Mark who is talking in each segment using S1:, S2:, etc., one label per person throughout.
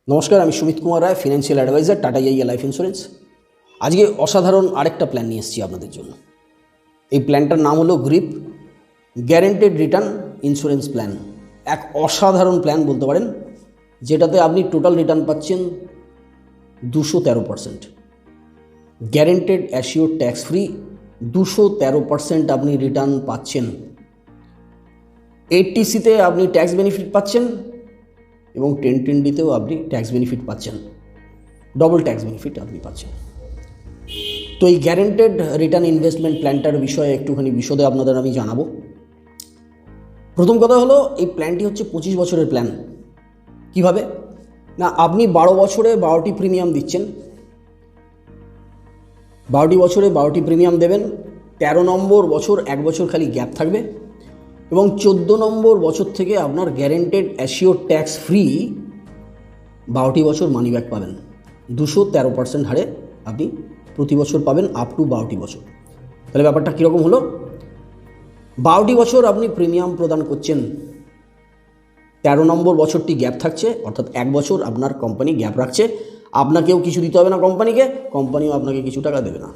S1: নমস্কার, আমি Sumit Kumar Roy, financial advisor, Tata AIA life insurance. আজকে অসাধারণ আরেকটা প্ল্যান নিয়ে এসেছি আপনাদের জন্য। এই প্ল্যানটার নাম হলো grip guaranteed return insurance plan. এক অসাধারণ প্ল্যান বলতে পারেন, যেটাতে আপনি টোটাল রিটার্ন পাচ্ছেন 213%। গ্যারেন্টেড অ্যাসিওর ট্যাক্স ফ্রি 213% আপনি রিটার্ন পাচ্ছেন। 80Cতে আপনি ট্যাক্স বেনিফিট পাচ্ছেন এবং 1010Dতেও আপনি ট্যাক্স বেনিফিট পাচ্ছেন, ডবল ট্যাক্স বেনিফিট আপনি পাচ্ছেন। তো এই গ্যারেন্টেড রিটার্ন ইনভেস্টমেন্ট প্ল্যানটার বিষয়ে একটুখানি বিশদে আপনাদের আমি জানাবো। প্রথম কথা হলো, এই প্ল্যানটি হচ্ছে 25 বছরের প্ল্যান। কিভাবে না, আপনি 12 বছরে 12টি প্রিমিয়াম দিচ্ছেন। 12টি বছরে 12টি প্রিমিয়াম দেবেন। 13 নম্বর বছর 1 বছর খালি গ্যাপ থাকবে এবং 14 নম্বর বছর থেকে আপনার গ্যারেন্টেড অ্যাসিওর ট্যাক্স ফ্রি 12টি বছর মানি ব্যাক পাবেন। 213% হারে আপনি প্রতি বছর পাবেন আপ টু 12টি বছর। তাহলে ব্যাপারটা কীরকম হলো? 12টি বছর আপনি প্রিমিয়াম প্রদান করছেন, 13 নম্বর বছরটি গ্যাপ থাকছে, অর্থাৎ 1 বছর আপনার কোম্পানি গ্যাপ রাখছে। আপনাকেও কিছু দিতে হবে না কোম্পানিকে, কোম্পানিও আপনাকে কিছু টাকা দেবে না।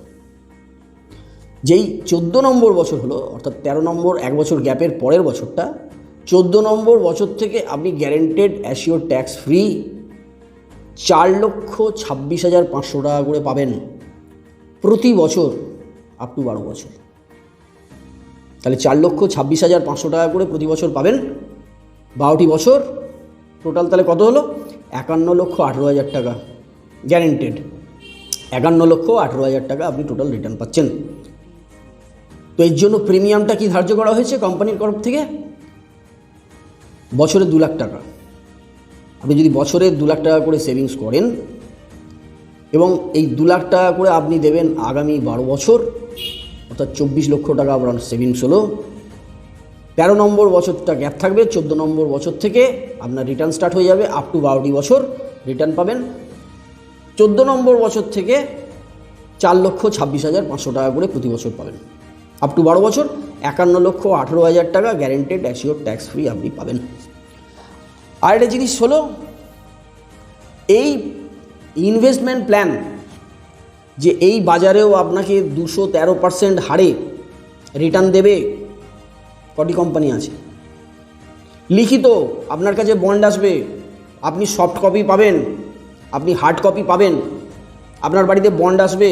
S1: যেই 14 নম্বর বছর হলো, অর্থাৎ 13 নম্বর 1 বছর গ্যাপের পরের বছরটা, 14 নম্বর বছর থেকে আপনি গ্যারেন্টেড অ্যাসিওর ট্যাক্স ফ্রি 4,26,500 টাকা করে পাবেন প্রতি বছর আপ টু 12 বছর। তাহলে 4,26,500 টাকা করে প্রতি বছর পাবেন 12টি বছর। টোটাল তাহলে কত হলো? 51,18,000 টাকা গ্যারেন্টেড। 51,18,000 টাকা আপনি টোটাল রিটার্ন পাচ্ছেন। তো এর জন্য প্রিমিয়ামটা কি ধার্য করা হয়েছে কোম্পানির তরফ থেকে? বছরে 2 লাখ টাকা। আপনি যদি বছরে 2 লাখ টাকা করে সেভিংস করেন এবং এই 2 লাখ টাকা করে আপনি দেবেন আগামী 12 বছর, অর্থাৎ 24 লক্ষ টাকা আপনার সেভিংস হলো। 13 নম্বর বছরটা গ্যাপ থাকবে, 14 নম্বর বছর থেকে আপনার রিটার্ন স্টার্ট হয়ে যাবে, আপ টু 12টি বছর রিটার্ন পাবেন। 14 নম্বর বছর থেকে 4,26,500 টাকা করে প্রতি বছর পাবেন আপ টু 12 বছর। 51,18,000 টাকা গ্যারেন্টেড অ্যাসিওর ট্যাক্স ফ্রি আপনি পাবেন। আর একটা জিনিস হলো, এই ইনভেস্টমেন্ট প্ল্যান যে এই বাজারেও আপনাকে 213% হারে রিটার্ন দেবে, কটি কোম্পানি আছে? লিখিত আপনার কাছে বন্ড আসবে, আপনি সফট কপি পাবেন, আপনি হার্ড কপি পাবেন, আপনার বাড়িতে বন্ড আসবে।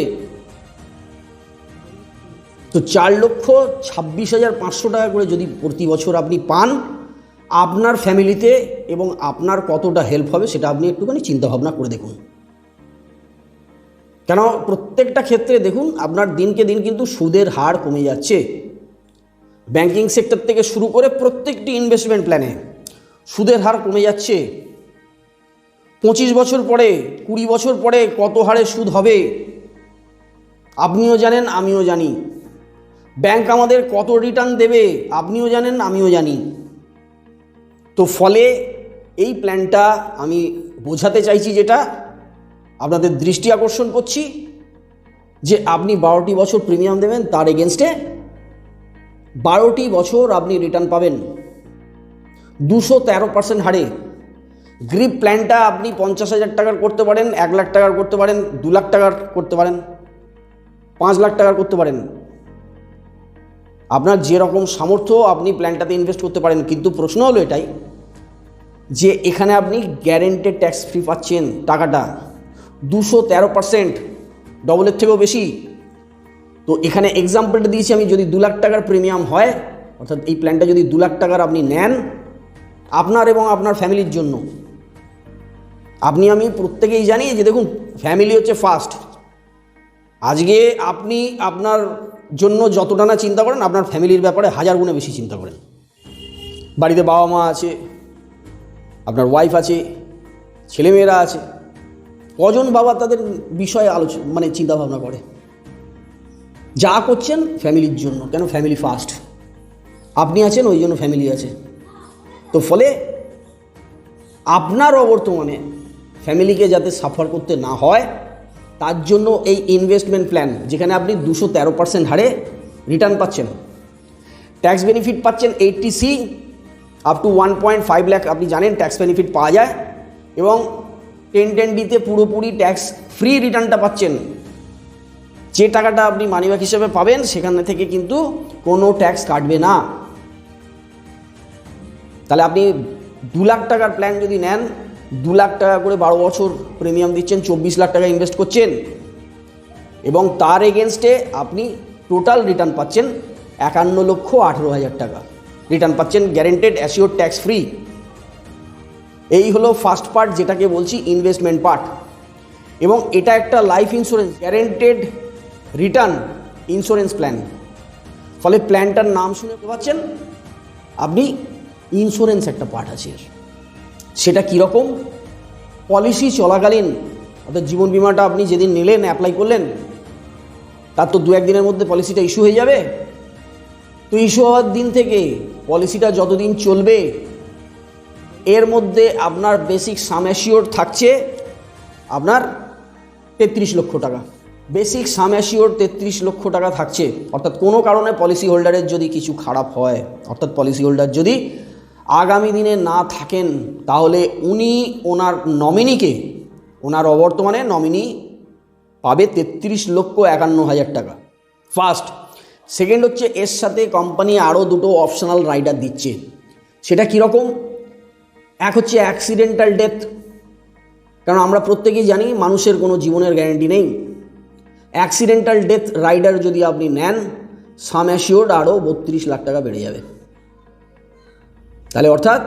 S1: তো 4,26,500 টাকা করে যদি প্রতি বছর আপনি পান, আপনার ফ্যামিলিতে এবং আপনার কতটা হেল্প হবে সেটা আপনি একটুখানি চিন্তাভাবনা করে দেখুন। কেন প্রত্যেকটা ক্ষেত্রে দেখুন, আপনার দিনকে দিন কিন্তু সুদের হার কমে যাচ্ছে। ব্যাংকিং সেক্টর থেকে শুরু করে প্রত্যেকটি ইনভেস্টমেন্ট প্ল্যানে সুদের হার কমে যাচ্ছে। 25 বছর পরে, 20 বছর পরে কত হারে সুদ হবে আপনিও জানেন, আমিও জানি। ব্যাংক আমাদের কত রিটার্ন দেবে আপনিও জানেন, আমিও জানি। তো ফলে এই প্ল্যানটা আমি বোঝাতে চাইছি, যেটা আপনাদের দৃষ্টি আকর্ষণ করছি, যে আপনি 12টি বছর প্রিমিয়াম দেবেন, তার এগেনস্টে 12টি বছর আপনি রিটার্ন পাবেন 213% হারে। গ্রিপ প্ল্যানটা আপনি 50,000 টাকার করতে পারেন, 1 লাখ টাকার করতে পারেন, 2 লাখ টাকার করতে পারেন, 5 লাখ টাকার করতে পারেন। আপনার যেরকম সামর্থ্য আপনি প্ল্যানটাতে ইনভেস্ট করতে পারেন। কিন্তু প্রশ্ন হলো এটাই যে এখানে আপনি গ্যারেন্টেড ট্যাক্স ফ্রি পাচ্ছেন টাকাটা 213%, ডবলের থেকেও বেশি। তো এখানে এক্সাম্পলটা দিয়েছি আমি, যদি 2 লাখ টাকার প্রিমিয়াম হয়, অর্থাৎ এই প্ল্যানটা যদি 2 লাখ টাকার আপনি নেন আপনার এবং আপনার ফ্যামিলির জন্য, আপনি আমি প্রত্যেকেই জানি যে দেখুন, ফ্যামিলি হচ্ছে ফার্স্ট। আজকে আপনি আপনার জন্য যতটা না চিন্তা করেন, আপনার ফ্যামিলির ব্যাপারে 1000 গুণে বেশি চিন্তা করেন। বাড়িতে বাবা মা আছে, আপনার ওয়াইফ আছে, ছেলেমেয়েরা আছে। কজন বাবা তাদের বিষয়ে চিন্তাভাবনা করে? যা করছেন ফ্যামিলির জন্য। কেন? Family first. আপনি আছেন, ওই জন্য ফ্যামিলি আছে। তো ফলে আপনার অবর্তমানে ফ্যামিলিকে যাতে সাফার করতে না হয়, তার জন্য এই ইনভেস্টমেন্ট প্ল্যান, যেখানে আপনি 213% হারে রিটার্ন পাচ্ছেন, ট্যাক্স বেনিফিট পাচ্ছেন 80C আপ টু 1.5 লাখ। আপনি জানেন ট্যাক্স বেনিফিট পাওয়া যায়, এবং 1010D-তে পুরোপুরি ট্যাক্স ফ্রি রিটার্নটা পাচ্ছেন। যে টাকাটা আপনি মানিব্যাক হিসেবে পাবেন সেখান থেকে কিন্তু কোনো ট্যাক্স কাটবে না। তাহলে আপনি 2 লাখ টাকার প্ল্যান যদি নেন, 2 লাখ টাকা করে 12 বছর প্রিমিয়াম দিচ্ছেন, 24 লাখ টাকা ইনভেস্ট করছেন এবং তার এগেনস্টে আপনি টোটাল রিটার্ন পাচ্ছেন 51,18,000 টাকা রিটার্ন পাচ্ছেন, গ্যারেন্টেড, অ্যাসিওর, ট্যাক্স ফ্রি। এই হলো ফার্স্ট পার্ট, যেটাকে বলছি ইনভেস্টমেন্ট পার্ট। এবং এটা একটা life insurance guaranteed return insurance plan. ফলে প্ল্যানটার নাম শুনে পাচ্ছেন আপনি ইন্স্যুরেন্স একটা পার্ট আছে। সেটা কীরকম? পলিসি চলাকালীন, অর্থাৎ জীবন বিমাটা আপনি যেদিন নিলেন, অ্যাপ্লাই করলেন, তার তো 2-1 দিনের মধ্যে পলিসিটা ইস্যু হয়ে যাবে। তো ইস্যু হওয়ার দিন থেকে পলিসিটা যতদিন চলবে এর মধ্যে আপনার বেসিক সাম অ্যাসিওর্ড থাকছে আপনার 33 লক্ষ টাকা। বেসিক সাম অ্যাসিওর্ড 33 লক্ষ টাকা থাকছে। অর্থাৎ কোনো কারণে পলিসি হোল্ডারের যদি কিছু খারাপ হয়, অর্থাৎ পলিসি হোল্ডার যদি আগামী দিনে না থাকেন, তাহলে উনি ওনার নমিনিকে, ওনার অবর্তমানে নমিনি পাবে 33,51,000 টাকা। ফার্স্ট। সেকেন্ড হচ্ছে এর সাথে কোম্পানি আরও 2টো অপশনাল রাইডার দিচ্ছে। সেটা কীরকম? এক হচ্ছে অ্যাক্সিডেন্টাল ডেথ, কারণ আমরা প্রত্যেকেই জানি মানুষের কোনো জীবনের গ্যারান্টি নেই। অ্যাক্সিডেন্টাল ডেথ রাইডার যদি আপনি নেন, সাম অ্যাসিওর্ড আরও 32 লাখ টাকা বেড়ে যাবে। তাহলে অর্থাৎ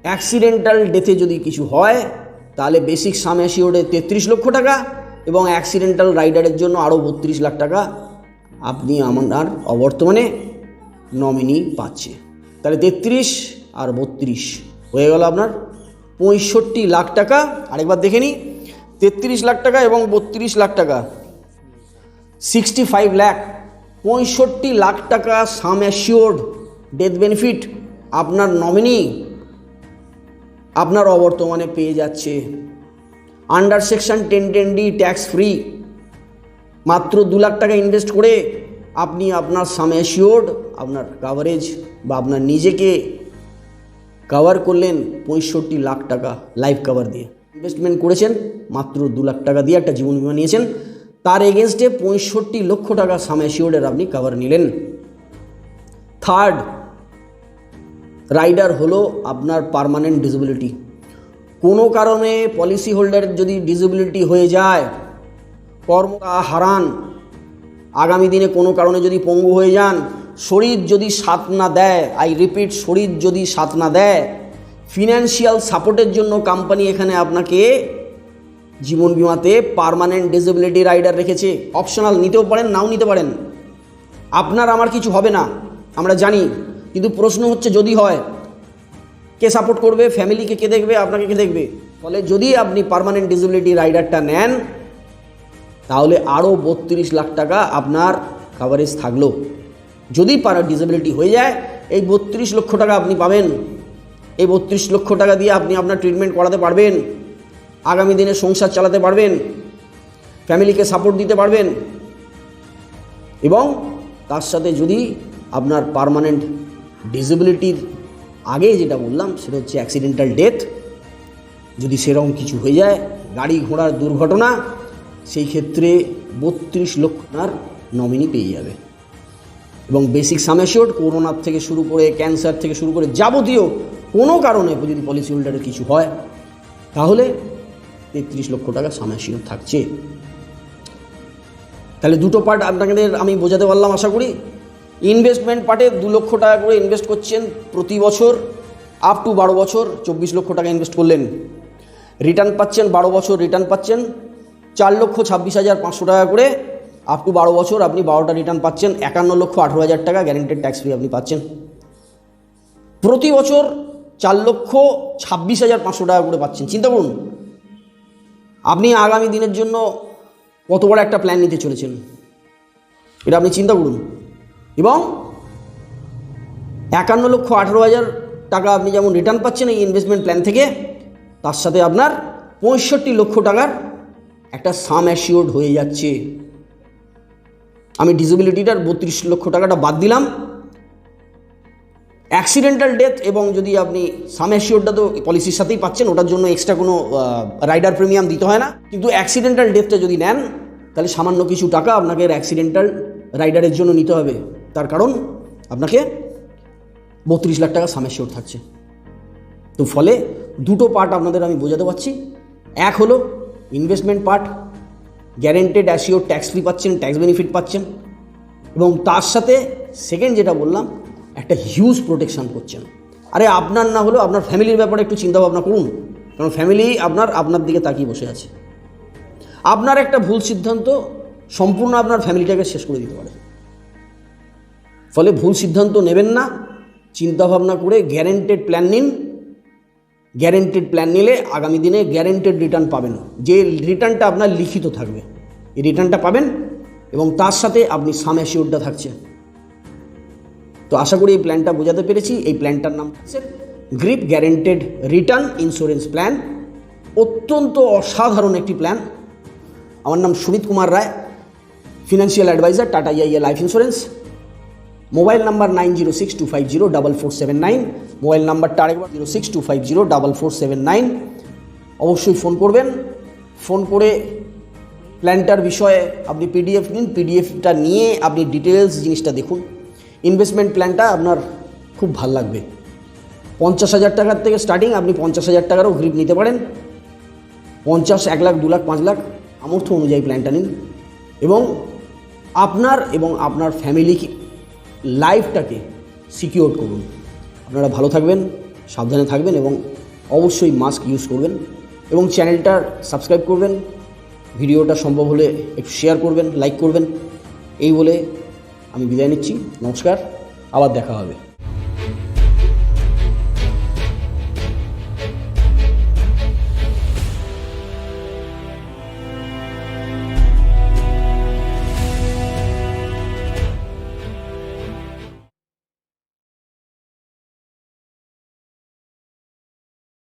S1: অ্যাক্সিডেন্টাল ডেথে যদি কিছু হয় তাহলে বেসিক সাম অ্যাসিওর্ডে 33 লক্ষ টাকা এবং অ্যাক্সিডেন্টাল রাইডারের জন্য আরও 32 লাখ টাকা আপনি আমার অবর্তমানে নমিনি পাচ্ছে। তাহলে 33 আর 32 হয়ে গেল আপনার 65 লাখ টাকা। আরেকবার দেখে নিই, 33 লাখ টাকা এবং 32 লাখ টাকা, 65 লাখ, 65 লাখ টাকা সাম অ্যাসিওর্ড ডেথ বেনিফিট আপনার নমিনি আপনার অবর্তমানে পেয়ে যাচ্ছে under section 1010D tax free. মাত্র 2 লাখ টাকা ইনভেস্ট করে আপনি আপনার সাম অ্যাসিওর্ড, আপনার কাভারেজ বা আপনার নিজেকে কভার করলেন 65 লাখ টাকা লাইফ কভার দিয়ে। ইনভেস্টমেন্ট করেছেন মাত্র 2 লাখ টাকা দিয়ে, একটা জীবন বিমা নিয়েছেন, তার এগেনস্টে 65 লক্ষ টাকা সাম অ্যাসিওর্ডের আপনি কভার নিলেন। থার্ড রাইডার হলো আপনার পার্মানেন্ট ডিসেবিলিটি। কোনো কারণে পলিসি হোল্ডারের যদি ডিসেবিলিটি হয়ে যায়, কর্ম হারান, আগামী দিনে কোনো কারণে যদি পঙ্গু হয়ে যান, শরীর যদি সাথ না দেয়, আই রিপিট, শরীর যদি সাথ না দেয়, ফিনান্সিয়াল সাপোর্টের জন্য কোম্পানি এখানে আপনাকে জীবন বিমাতে পার্মানেন্ট ডিসেবিলিটি রাইডার রেখেছে। অপশনাল, নিতেও পারেন, নাও নিতে পারেন, আপনার আমার কিছু হবে না, আমরা জানি। কিন্তু প্রশ্ন হচ্ছে যদি হয়, কে সাপোর্ট করবে? ফ্যামিলিকে কে দেখবে? আপনাকে কে দেখবে? ফলে যদি আপনি পার্মানেন্ট ডিসেবিলিটি রাইডারটা নেন তাহলে আরও 32 লাখ টাকা আপনার কাভারেজ থাকলো। যদি ডিসেবিলিটি হয়ে যায়, এই 32 লক্ষ টাকা আপনি পাবেন। এই 32 লক্ষ টাকা দিয়ে আপনি আপনার ট্রিটমেন্ট করাতে পারবেন, আগামী দিনে সংসার চালাতে পারবেন, ফ্যামিলিকে সাপোর্ট দিতে পারবেন। এবং তার সাথে যদি আপনার পার্মানেন্ট ডিসেবিলিটির আগে যেটা বললাম সেটা হচ্ছে অ্যাক্সিডেন্টাল ডেথ, যদি সেরকম কিছু হয়ে যায়, গাড়ি ঘোড়ার দুর্ঘটনা, সেই ক্ষেত্রে 32 লক্ষ টাকার নমিনি পেয়ে যাবে। এবং বেসিক সাম অ্যাসিওর্ড, করোনার থেকে শুরু করে ক্যান্সার থেকে শুরু করে যাবতীয় কোনো কারণে যদি পলিসি হোল্ডারের কিছু হয় তাহলে 33 লক্ষ টাকা সাম অ্যাসিওর্ড থাকছে। তাহলে 2টো পার্ট আপনাদের আমি বোঝাতে পারলাম আশা করি। ইনভেস্টমেন্ট পার্টে 2 লক্ষ টাকা করে ইনভেস্ট করছেন প্রতি বছর, আপ টু 12 বছর 24 লক্ষ টাকা ইনভেস্ট করলেন, রিটার্ন পাচ্ছেন 12 বছর রিটার্ন পাচ্ছেন 4,26,500 টাকা করে। আপ টু 12 বছর আপনি 12টা রিটার্ন পাচ্ছেন 51,18,000 টাকা গ্যারেন্টেড ট্যাক্স ফ্রি আপনি পাচ্ছেন। প্রতি বছর 4,26,500 টাকা করে পাচ্ছেন। চিন্তা করুন আপনি আগামী দিনের জন্য কত বড় একটা প্ল্যান নিতে চলেছেন, এটা আপনি চিন্তা করুন। এবং 51,18,000 টাকা আপনি যেমন রিটার্ন পাচ্ছেন এই ইনভেস্টমেন্ট প্ল্যান থেকে, তার সাথে আপনার 65 লক্ষ টাকার একটা সাম অ্যাসিওর্ড হয়ে যাচ্ছে। আমি ডিসেবিলিটিটার 32 লক্ষ টাকাটা বাদ দিলাম, অ্যাক্সিডেন্টাল ডেথ এবং যদি আপনি সাম অ্যাসিওরটা তো পলিসির সাথেই পাচ্ছেন, ওটার জন্য এক্সট্রা কোনো রাইডার প্রিমিয়াম দিতে হয় না। কিন্তু অ্যাক্সিডেন্টাল ডেথটা যদি নেন তাহলে সামান্য কিছু টাকা আপনাকে অ্যাক্সিডেন্টাল রাইডারের জন্য নিতে হবে। তার কারণ আপনাকে 32 লাখ টাকা সাম অ্যাসিওর থাকছে। তো ফলে দুটো পার্ট আপনাদের আমি বোঝাতে পারছি। এক হলো investment part, guaranteed assure tax free পাচ্ছেন, ট্যাক্স বেনিফিট পাচ্ছেন, এবং তার সাথে সেকেন্ড যেটা বললাম একটা হিউজ প্রোটেকশান করছেন। আরে আপনার না হলেও আপনার ফ্যামিলির ব্যাপারে একটু চিন্তা ভাবনা করুন, কারণ ফ্যামিলি আপনার দিকে তাকিয়ে বসে আছে। আপনার একটা ভুল সিদ্ধান্ত সম্পূর্ণ আপনার ফ্যামিলিটাকে শেষ করে দিতে পারে। ফলে ভুল সিদ্ধান্ত নেবেন না, চিন্তাভাবনা করে গ্যারেন্টেড প্ল্যান নিন। গ্যারেন্টেড প্ল্যান নিলে আগামী দিনে গ্যারেন্টেড রিটার্ন পাবেন, যে রিটার্নটা আপনার লিখিত থাকবে, এই রিটার্নটা পাবেন এবং তার সাথে আপনি সাম অ্যাসিওরটা থাকছে। তো আশা করি এই প্ল্যানটা বোঝাতে পেরেছি। এই প্ল্যানটার নাম হচ্ছে GRIP guaranteed return insurance plan. অত্যন্ত অসাধারণ একটি প্ল্যান। আমার নাম Sumit Kumar Roy, financial advisor, Tata AIA life insurance. Mobile number 9062504479। Mobile নাম্বারটা আরেকবার 062504479। অবশ্যই ফোন করবেন। ফোন করে প্ল্যানটার বিষয়ে আপনি পিডিএফ নিন, পিডিএফটা নিয়ে আপনি ডিটেলস জিনিসটা দেখুন। ইনভেস্টমেন্ট প্ল্যানটা আপনার খুব ভাল লাগবে। 50,000 টাকার থেকে স্টার্টিং, আপনি 50,000 টাকারও গ্রিপ নিতে পারেন। 50, 1 লাখ, 2 লাখ, 5 লাখ সামর্থ্য অনুযায়ী প্ল্যানটা নিন এবং আপনার ফ্যামিলি লাইফটাকে সিকিওর করুন। আপনারা ভালো থাকবেন, সাবধানে থাকবেন এবং অবশ্যই মাস্ক ইউজ করবেন এবং চ্যানেলটা সাবস্ক্রাইব করবেন। ভিডিওটা সম্ভব হলে একটু শেয়ার করবেন, লাইক করবেন। এই বলে আমি বিদায় নিচ্ছি। নমস্কার, আবার দেখা হবে।